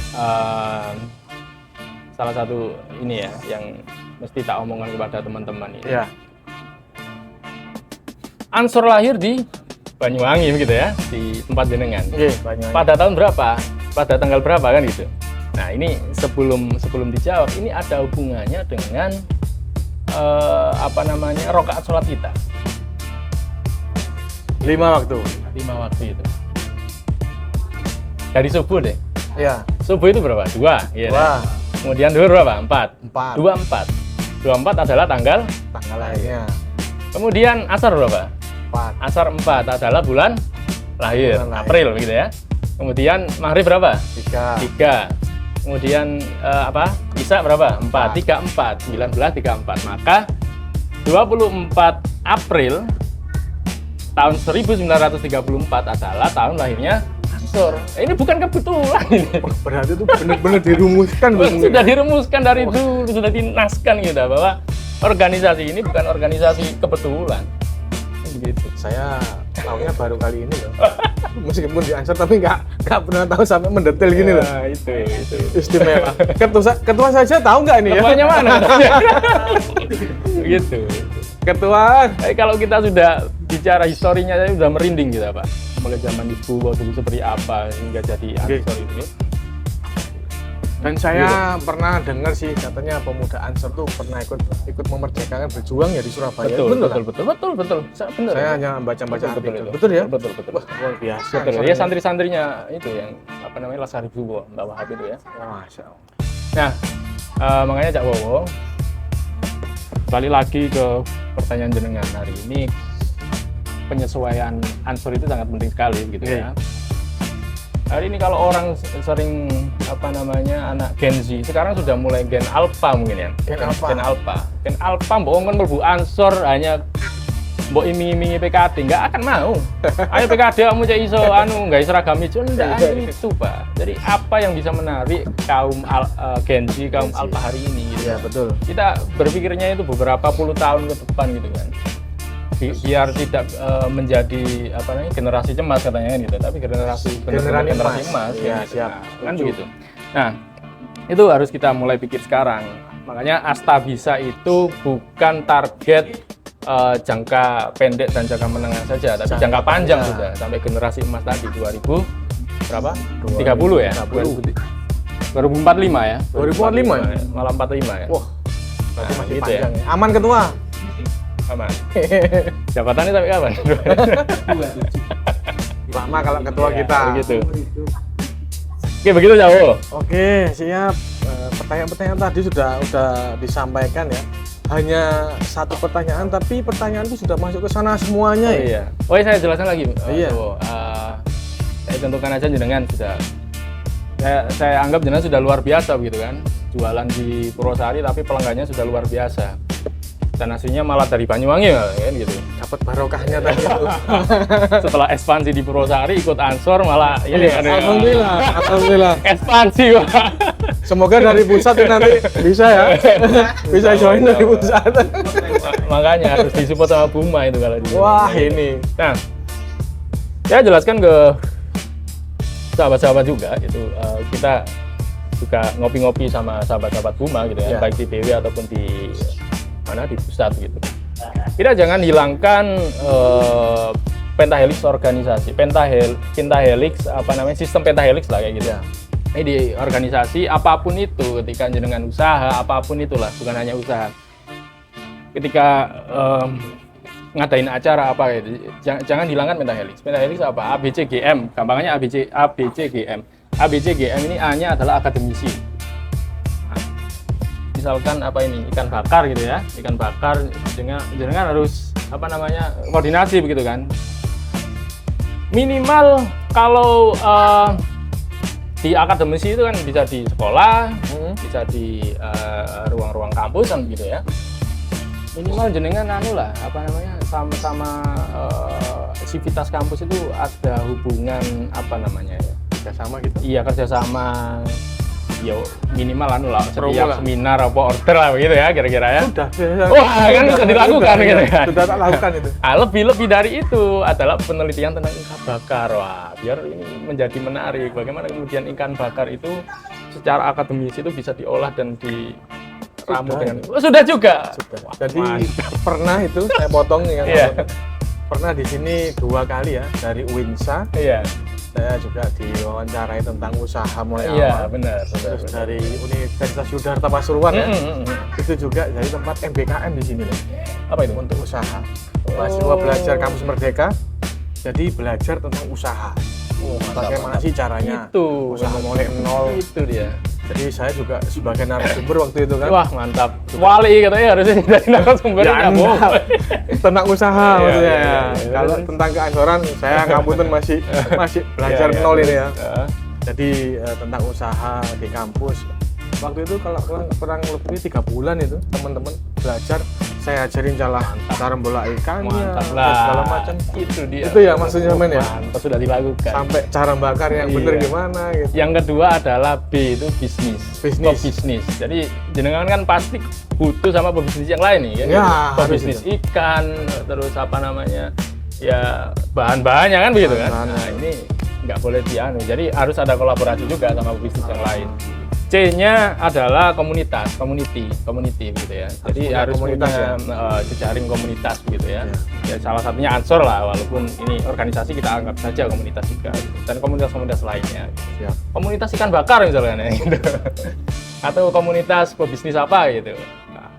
salah satu ini ya yang mesti tak omongkan kepada teman-teman ini. Iya. Ansor lahir di Banyuwangi gitu ya, di tempat jenengan. Oke, banyak. Pada tahun berapa? Pada tanggal berapa kan gitu. Nah ini sebelum dijawab, ini ada hubungannya dengan rokaat sholat kita 5 waktu. 5 waktu itu. Dari subuh deh. Iya. Subuh itu berapa? 2. Iya. Wah, Kemudian duhur berapa? 4. 4. 24. 24 adalah tanggal. Tanggal lahirnya Kemudian asar berapa? 4. Asar 4 adalah bulan lahir, Bulan lahir. April begitu ya. Kemudian maghrib berapa? 3. 3. Kemudian Isya berapa? 4. 34. 19 34. Maka 24 April tahun 1934 adalah tahun lahirnya Ansor. Ini bukan kebetulan ini. Berarti itu benar-benar dirumuskan Sudah dirumuskan dari dulu, sudah dinaskan gitu bahwa organisasi ini bukan organisasi kebetulan. Gitu. Saya tahunya baru kali ini loh. Meskipun di Ansor tapi nggak pernah tahu sampai mendetail gini loh. Ya, itu. Istimewa. Ketua saja tahu nggak ini ya? Ketuanya mana? Gitu. Ketua. Tapi kalau kita sudah bicara historinya, saya sudah merinding kita Pak. Mulai zaman ibu waktu itu seperti apa hingga jadi Ansor ini. Dan saya pernah dengar sih katanya pemuda Ansor tuh pernah ikut memerdekakan berjuang ya di Surabaya. Bener kan? Betul. Benar. Saya hanya baca-baca Betul artikel. itu. Betul ya? Betul. Wah, luar biasa. Betul. Ansor Ya ini. santri-santrinya itu yang Laskar Ibu Mbak Wahab itu ya. Masya Allah. Nah, makanya Cak Bowo, balik lagi ke pertanyaan jenengan hari ini, penyesuaian Ansor itu sangat penting sekali gitu ya. Hari ini kalau orang sering anak Gen Z sekarang sudah mulai Gen Alpha mungkin ya. Gen Alpha. Gen Alpha bohong kan mlebu Ansor hanya mbok iming-imingi PKD nggak akan mau. Ayo PKD kamu cek iso nggak seragam hijau enggak itu Pak. Jadi apa yang bisa menarik kaum Gen Z, kaum Alpha hari ini gitu. Iya, betul. Kita berpikirnya itu beberapa puluh tahun ke depan gitu kan. Biar tidak menjadi apa namanya generasi cemas katanya kan gitu, tapi generasi emas ya, gitu. siap. Nah, kan begitu. Nah, itu harus kita mulai pikir sekarang. Makanya Astabisa itu bukan target jangka pendek dan jangka menengah saja, tapi jangka panjang sudah sampai generasi emas tadi 2000 berapa? 30 ya? 2045 ya? 2045 ya? Malah 45 ya? Wah, berarti masih gitu panjang ya. Aman ketua. Aman. Jabatannya tapi kapan? Lama kalau ketua Ya, kita. begitu. Oke, begitu jauh. Oke, siap. Pertanyaan-pertanyaan tadi sudah disampaikan ya. Hanya satu pertanyaan, tapi pertanyaan itu sudah masuk ke sana semuanya ya. Iya. Oh, saya jelaskan lagi. Iya. Saya tentukan aja jenengan sudah. Saya anggap jenengan sudah luar biasa begitu kan. Jualan di Purwosari tapi pelanggannya sudah luar biasa. Dan aslinya malah dari Banyuwangi kan gitu. Dapat barokahnya tadi itu. Setelah ekspansi di Purwosari ikut Ansor malah ini kan. Alhamdulillah. Ekspansi Pak. Semoga dari pusat ini nanti bisa ya. Bisa join dari pusat. Makanya harus disupport sama Buma itu kalau di. Wah, ini. Nah, saya jelaskan ke sahabat-sahabat juga gitu. Kita juga ngopi-ngopi sama sahabat-sahabat Buma gitu ya, baik di BW ataupun di mana di pusat gitu. Kita jangan hilangkan pentahelix organisasi, pentahelix apa namanya sistem pentahelix lah kayak gitu. Ya. Ini di organisasi apapun itu, ketika jenengan usaha apapun itulah, bukan hanya usaha. Ketika ngadain acara apa gitu, jangan hilangkan pentahelix. Pentahelix apa? ABCGM, gampangnya ABCGM. ABCGM ini A-nya adalah akademisi. Nah, misalkan apa ini ikan bakar gitu ya, ikan bakar jenengan harus apa namanya koordinasi begitu kan. Minimal kalau di akademisi itu kan bisa di sekolah, bisa di ruang-ruang kampusan gitu ya. Minimal jenengan lah apa namanya sama sivitas kampus itu ada hubungan apa namanya ya, kerjasama gitu. Iya, kerjasama. Yo minimal lah setiap seminar apa order lah begitu ya kira-kira ya. Sudah. Wah, kan sudah dilakukan gitu ya. Sudah tak lakukan itu. Lebih dari itu adalah penelitian tentang ikan bakar. Wah, biar ini menjadi menarik. Bagaimana kemudian ikan bakar itu secara akademis itu bisa diolah dan diramu dengan sudah juga. Sudah. Jadi pernah itu saya potong nih kan. Iya. Pernah di sini 2 kali ya dari Winsa. Iya. Saya juga diwawancarai tentang usaha mulai Iya, awal. benar. Terus dari Universitas Yudharta Pasuruan ya. Itu juga dari tempat MBKM di sini loh. Apa itu? Untuk usaha. Mahasiswa belajar kampus Merdeka. Jadi belajar tentang usaha. Bagaimana sih caranya? Itu Usaha mulai nol. Itu dia. Jadi saya juga sebagai narasumber waktu itu kan. Wah, mantap. Wali katanya harusnya dari narasumber Ya, tentang usaha Iya, maksudnya. iya. Kalau tentang keanggoran saya ngapunten masih belajar Iya, nol iya. ini ya. Heeh. Jadi tentang usaha di kampus. Waktu itu kalau kurang lebih 3 bulan itu teman-teman belajar, saya ajarin cara membelah ikannya, Mantap dan lah. segala macam. Itu dia. Itu ya maksudnya men ya. Mantap, sudah dilakukan. Sampai cara bakar yang bener Iya. gimana gitu. Yang kedua adalah B itu bisnis. Pebisnis. Jadi jenengan kan pasti butuh sama pebisnis yang lain nih kan. Ya, Pebisnis harus ikan, terus apa namanya? Ya bahan-bahannya kan begitu kan. Bahan-bahannya. Nah, ini nggak boleh dianu. Jadi harus ada kolaborasi juga sama pebisnis yang lain. C-nya adalah community gitu ya. Jadi punya harus komunitas punya jejaring komunitas gitu ya. Ya salah satunya Ansor lah, walaupun ini organisasi kita anggap saja komunitas juga. Dan komunitas-komunitas lainnya. Siap. Komunitas ikan bakar misalnya gitu. Atau komunitas pebisnis apa gitu. Nah,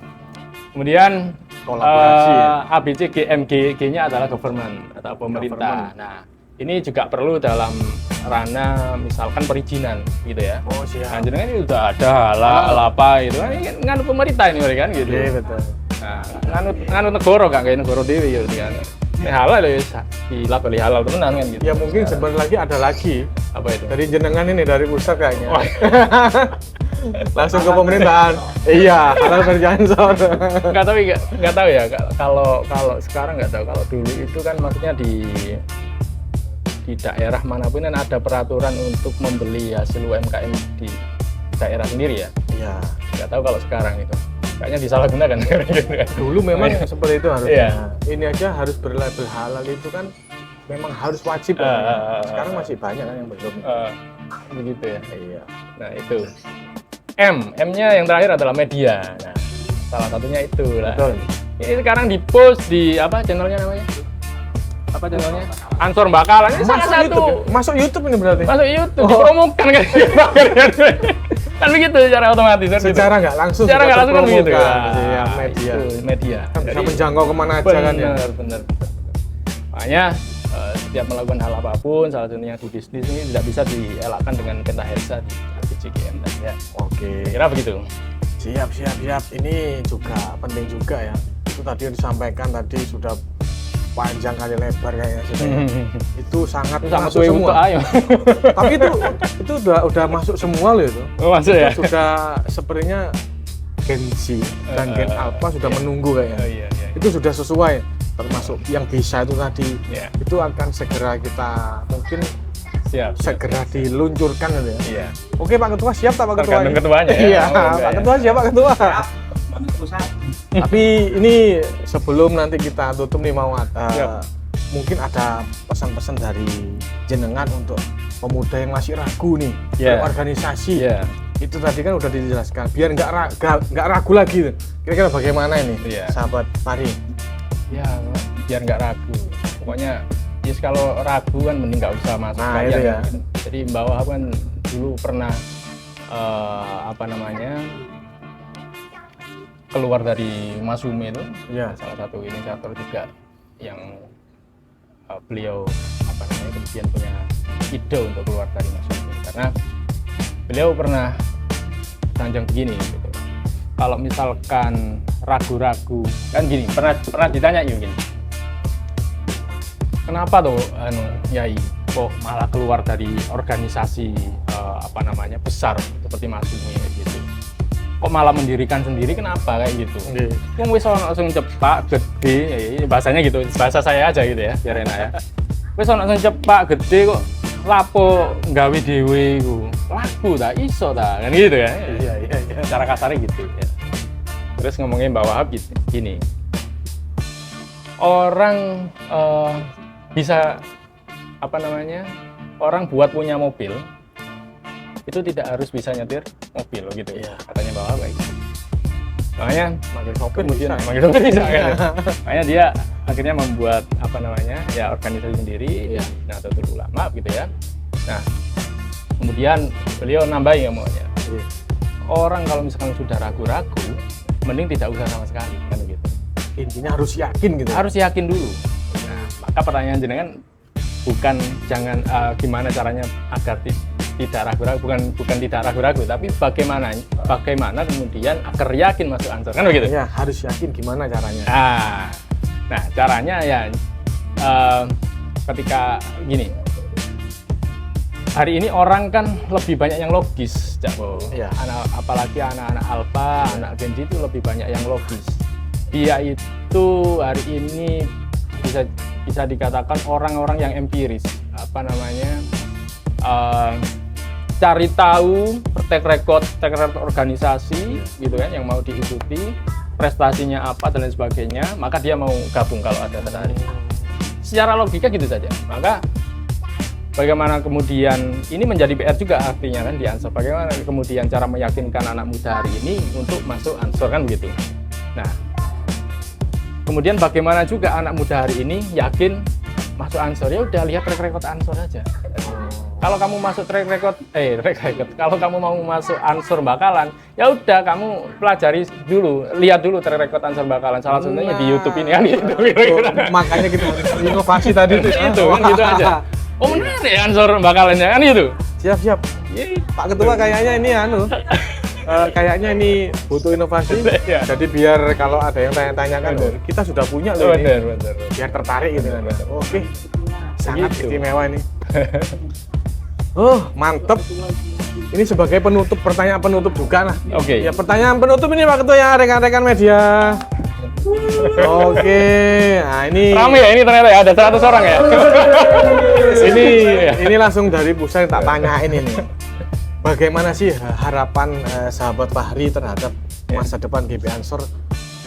kemudian Kolaborasi ya. ABCGM-G-nya adalah government atau pemerintah. Nah, ini juga perlu dalam ranah misalkan perizinan gitu ya. Oh Nah, siap. jenengan ini udah ada halal apa gitu kan, ini kan nganut pemerintah ini mereka kan gitu. Iya betul. Nah, nganut negara kan kayak negara dewi gitu kan. Ini halal ya dilabeli halal temenan kan gitu. Ya mungkin sebentar lagi ada lagi. Apa itu? Dari jenengan ini dari pusat kayaknya. Wah. Langsung ke pemerintahan. Iya, halal bersensor. Nggak tahu ya. Kalau sekarang nggak tahu. Kalau dulu itu kan maksudnya di daerah manapun kan ada peraturan untuk membeli hasil UMKM di daerah sendiri ya. Iya. Nggak tahu kalau sekarang itu. Kayaknya disalahgunakan. Dulu memang seperti itu harusnya. Iya. Ini aja harus berlabel halal itu kan memang harus wajib. Sekarang masih banyak kan yang belum. Begitu ya. Iya. Nah itu. M-nya yang terakhir adalah media. Nah, salah satunya itu lah. Betul. Ini sekarang di post di apa channelnya namanya? Apa channelnya? Ansor Bakalan. Ini salah satu. YouTube, ya? Masuk YouTube ini berarti. Masuk YouTube, dipromokan kan. Kan begitu secara otomatis. Secara nggak langsung. Secara nggak langsung kan begitu. Iya, media. Itu, media. Kan bisa menjangkau kemana aja kan ya. Benar. Makanya setiap melakukan hal apapun, salah satunya di bisnis ini tidak bisa dielakkan dengan pentahelsa di RPJGM tadi ya. Oke. Kira begitu. Siap. Ini juga penting juga ya. Itu tadi yang disampaikan tadi sudah panjang kali lebar kayaknya sih. Itu sangat masuk semua. Ayo. Tapi itu udah masuk semua loh itu. Masuk ya. Itu sudah sepertinya Gen Z dan Gen Alpha sudah menunggu kayaknya. Iya. Itu sudah sesuai, termasuk yang bisa itu tadi. Iya. Itu akan segera kita mungkin Siap. segera diluncurkan gitu ya. Iya. Oke Pak Ketua, siap tak Pak Ketua? Tergantung ketuanya ya. Iya, Oh, enggak Pak ya. Ketua siap Pak Ketua. Tapi ini sebelum nanti kita tutup nih mau Siap. mungkin ada pesan-pesan dari jenengan untuk pemuda yang masih ragu nih Iya. berorganisasi. Iya. Itu tadi kan udah dijelaskan biar nggak ragu lagi. Kira-kira bagaimana ini, Iya. sahabat Pari? Ya, biar nggak ragu. Pokoknya kalau ragu kan mending nggak usah masuk Nah, kalian, itu ya. gitu. Jadi Mbak Wahab kan dulu pernah keluar dari Masume itu, Iya. salah satu inisiator juga yang beliau kemudian punya ide untuk keluar dari Masume karena beliau pernah sanjang begini gitu. Kalau misalkan ragu-ragu kan gini, pernah ditanya gini. Kenapa tuh Yai kok malah keluar dari organisasi besar seperti Masume gitu. Kok malah mendirikan sendiri, kenapa kayak gitu? Wong wis ono sing cepak gede, ya ini bahasanya gitu, bahasa saya aja gitu ya, biar enak ya. Wis ono sing cepak gede kok lapo nggawe dhewe iku. Laku ta iso ta, kan gitu ya. Iya. Cara kasarnya gitu ya. Terus ngomongin Mbak Wahab gini. Orang bisa orang buat punya mobil itu tidak harus bisa nyetir mobil gitu ya, katanya Mbak Wahab kayak gitu. Makanya Manggil sopir kemudian bisa. manggil sopir bisa kan. Makanya dia akhirnya membuat organisasi sendiri, Nahdlatul Ulama gitu ya. Nah, kemudian beliau nambahin ngomongnya. Orang kalau misalkan sudah ragu-ragu, mending tidak usah sama sekali kan gitu. Intinya harus yakin gitu. Harus yakin dulu. Nah, maka pertanyaan jenengan bukan gimana caranya agar tidak ragu-ragu, bukan tidak ragu-ragu, tapi bagaimana kemudian agar yakin masuk Ansor kan begitu? Ya, harus yakin gimana caranya. Nah caranya ya ketika gini, hari ini orang kan lebih banyak yang logis, Iya. apalagi anak-anak Alpha, anak Gen Z itu lebih banyak yang logis. Dia itu hari ini bisa dikatakan orang-orang yang empiris, cari tahu track record organisasi gitu kan yang mau diikuti, prestasinya apa dan lain sebagainya, maka dia mau gabung kalau ada tertarik. Secara logika gitu saja. Maka bagaimana kemudian ini menjadi PR juga artinya kan di Ansor, bagaimana kemudian cara meyakinkan anak muda hari ini untuk masuk Ansor kan begitu. Nah, kemudian bagaimana juga anak muda hari ini yakin masuk Ansor, ya udah lihat track record Ansor aja. Kalau kamu masuk kalau kamu mau masuk Ansor Bakalan, ya udah kamu pelajari dulu, lihat dulu track record Ansor Bakalan. Salah satunya di YouTube ini kan gitu. Makanya kita harus inovasi tadi itu kan gitu aja. Oh benar ya Ansor Bakalan ya kan gitu. Siap. Pak Ketua kayaknya ini kayaknya ini butuh inovasi. Iya. Jadi biar kalau ada yang tanya-tanya kan, kita sudah punya loh ini. Benar. Biar tertarik gitu kan. Oke. Sangat Begitu. istimewa ini. Oh, mantep. ini sebagai penutup, pertanyaan penutup juga lah. Oke. Ya, pertanyaan penutup ini Pak Ketua ya, rekan-rekan media. Oke, nah ini Rame ya ini ternyata ya, ada 100 orang ya. ini langsung dari pusat tak tanyain ini. Bagaimana sih harapan sahabat Fahri terhadap masa depan GB Ansor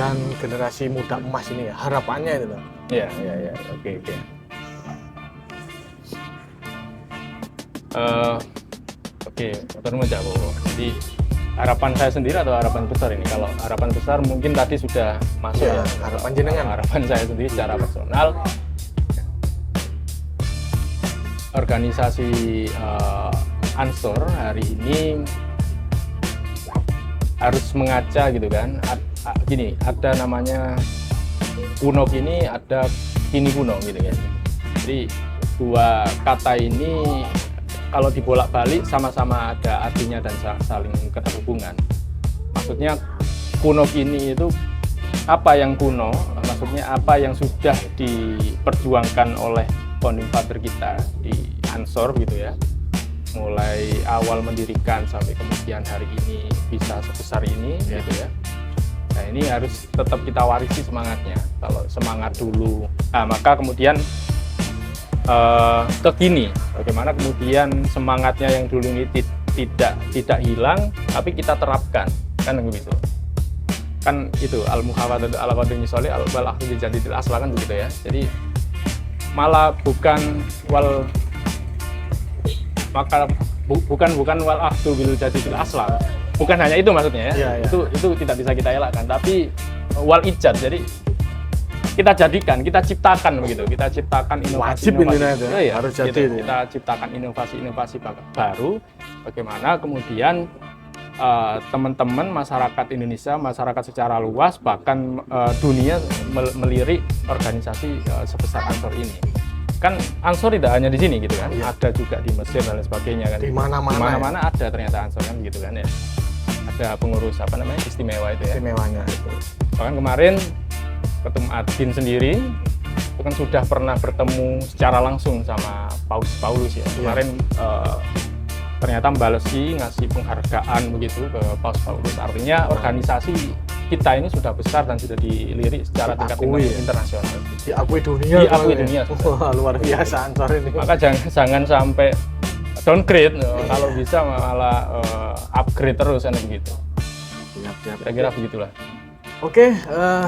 dan generasi muda emas ini ya? Harapannya itu loh. Iya. Oke. Oke, terus aja, Bu. Jadi harapan saya sendiri atau harapan besar ini? Kalau harapan besar mungkin tadi sudah masuk Ya, ya. harapan jenengan. Harapan saya sendiri secara personal, organisasi Ansor hari ini harus mengaca gitu kan. Gini, ada namanya kuno kini, ada kini kuno gitu kan. Jadi dua kata ini kalau dibolak-balik sama-sama ada artinya dan saling keterhubungan. Maksudnya kuno kini itu apa yang kuno, maksudnya apa yang sudah diperjuangkan oleh founding father kita di Ansor gitu ya. Mulai awal mendirikan sampai kemudian hari ini bisa sebesar ini gitu ya. Nah, ini harus tetap kita warisi semangatnya. Kalau semangat dulu, maka kemudian ke kini, bagaimana kemudian semangatnya yang dulu ini tidak hilang, tapi kita terapkan, kan begitu. Kan itu al-muhafadzatu ala qadri sholih wal akhdhu bi jadidil asla kan begitu ya. Jadi malah bukan wal wal akhdhu bil jadidil asla. Bukan hanya itu maksudnya ya. Ya. Itu tidak bisa kita elakkan, tapi wal ijad. Jadi kita jadikan, kita ciptakan begitu, kita ciptakan inovasi. Wajib ini ya, harus jadi gitu. itu. Kita ciptakan inovasi baru, bagaimana kemudian teman-teman masyarakat Indonesia, masyarakat secara luas, bahkan dunia melirik organisasi sebesar Ansor ini. Kan Ansor tidak hanya di sini gitu kan, ada juga di Mesir dan lain sebagainya kan. Di mana-mana ada ternyata Ansor kan gitu kan ya. Ada pengurus istimewa itu ya. Istimewanya. Bahkan kemarin ketemu Adin sendiri itu kan sudah pernah bertemu secara langsung sama Paulus ya. Kemarin ternyata membalesi, ngasih penghargaan begitu ke Paulus. Artinya organisasi kita ini sudah besar dan sudah dilirik secara tingkat internasional. Diakui dunia. Diakui dunia. Wah, luar biasa Ansor ini. Maka jangan sampai downgrade, kalau bisa malah upgrade terus kan begitu. Siap. Kira-kira begitulah. Oke,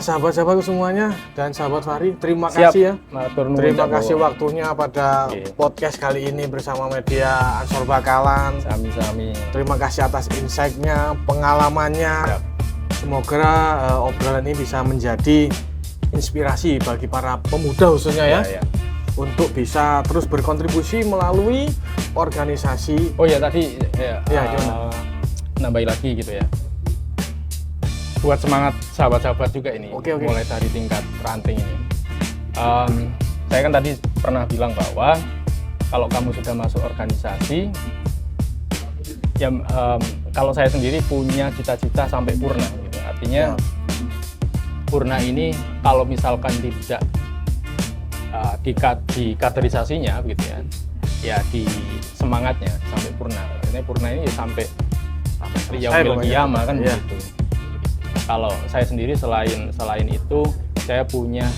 sahabat-sahabatku semuanya dan sahabat Fahri, terima kasih ya. Terima kasih waktunya pada podcast kali ini bersama media Ansor Bakalan. Sami-sami. Terima kasih atas insight-nya, pengalamannya. Semoga obrolan ini bisa menjadi inspirasi bagi para pemuda khususnya ya. Untuk bisa terus berkontribusi melalui organisasi. Oh ya tadi nambahin lagi gitu ya. Buat semangat sahabat-sahabat juga ini, mulai dari tingkat ranting ini. Saya kan tadi pernah bilang bahwa kalau kamu sudah masuk organisasi, ya kalau saya sendiri punya cita-cita sampai purna. Gitu. Artinya purna ini kalau misalkan tidak di kaderisasinya, gitu ya di semangatnya sampai purna. Artinya purna ini sampai yaumil qiyamah kan begitu. Kalau saya sendiri selain itu saya punya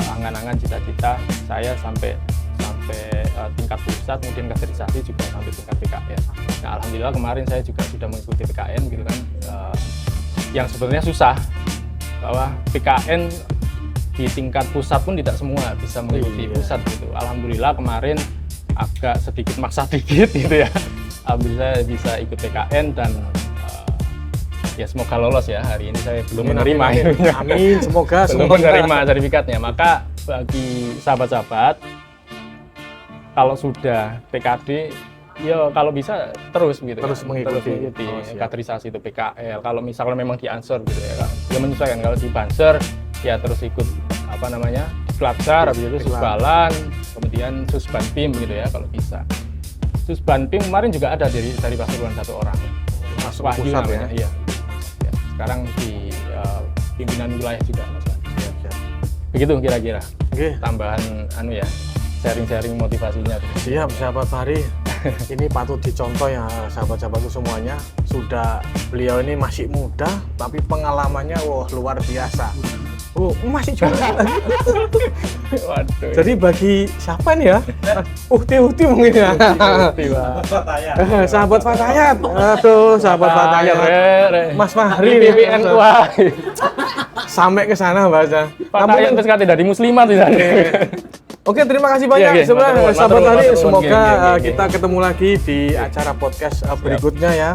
angan-angan cita-cita saya sampai tingkat pusat, kemudian kaderisasi juga sampai tingkat PKN. Nah alhamdulillah kemarin saya juga sudah mengikuti PKN gitu kan, yang sebenarnya susah bahwa PKN di tingkat pusat pun tidak semua bisa mengikuti pusat gitu. Alhamdulillah kemarin agak sedikit maksa dikit gitu ya. Alhamdulillah saya bisa ikut PKN dan ya semoga lolos ya. Hari ini saya belum menerima. Amin. Semoga menerima sertifikatnya. Maka bagi sahabat-sahabat, kalau sudah PKD, ya kalau bisa terus gitu. Terus mengikuti kaderisasi itu PKL. Kalau misalnya memang di Ansor gitu ya, ya menyesuaikan. Kalau di Banser ya terus ikut Klatsar, habis itu Susbalan, kemudian Susbanpim gitu ya kalau bisa. Susbanpim kemarin juga ada dari Pasuruan 1 orang. Masuk Wahyu pusat namanya, ya. Iya. Sekarang di pimpinan wilayah juga Mas. Begitu kira-kira. Oke. Tambahan sharing-sharing motivasinya. Siap sahabat Fahri. Ini patut dicontoh ya sahabat-sahabatku semuanya. Beliau ini masih muda, tapi pengalamannya wah luar biasa. Oh, masih juga. Waduh. Jadi bagi siapa nih ya? Uhti mungkin ya. Sahabat Fatayat. Aduh, sahabat Fatayat. Mas Fahri PPN tua. Sampai ke sana baca. Fatayat terus kata dari muslimat tidak. Oke, terima kasih banyak Iya, sebenarnya matur nuwun, sahabat matur Fahri. nuwun, Semoga geng. kita ketemu lagi di acara podcast berikutnya ya.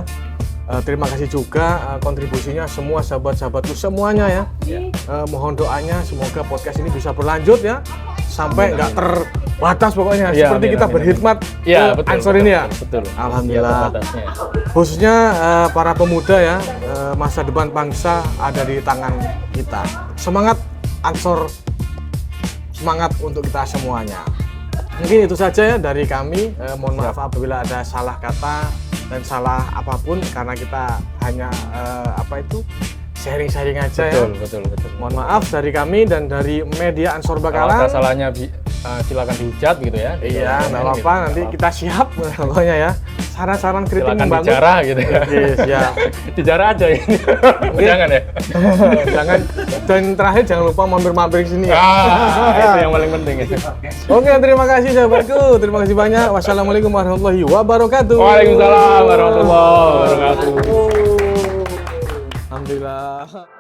Terima kasih juga kontribusinya semua sahabat-sahabatku semuanya ya. Mohon doanya semoga podcast ini bisa berlanjut ya sampai nggak terbatas pokoknya Ya, seperti amin, kita amin, berkhidmat Ya, ke betul. Ansor ini ya. Betul. Alhamdulillah. Ya, batasnya. Khususnya para pemuda ya, masa depan bangsa ada di tangan kita. Semangat Ansor, semangat untuk kita semuanya. Mungkin itu saja ya dari kami. Mohon maaf apabila ada salah kata dan salah apapun karena kita hanya sharing-sharing aja ya. Betul. Mohon maaf dari kami dan dari media Ansor Kalau Bakalan. ada salahnya silakan dihujat gitu ya. Iya, nggak apa-apa. Nanti kita siap pokoknya ya. Saran-saran kritik silakan membangun. bicara gitu ya. Siap. Bicara aja ini. Jangan ya. Jangan, dan terakhir jangan lupa mampir-mampir ke sini ya. Itu yang paling penting ya. Oke, terima kasih sahabatku. Terima kasih banyak. Wassalamualaikum warahmatullahi wabarakatuh. Waalaikumsalam warahmatullahi wabarakatuh. Alhamdulillah.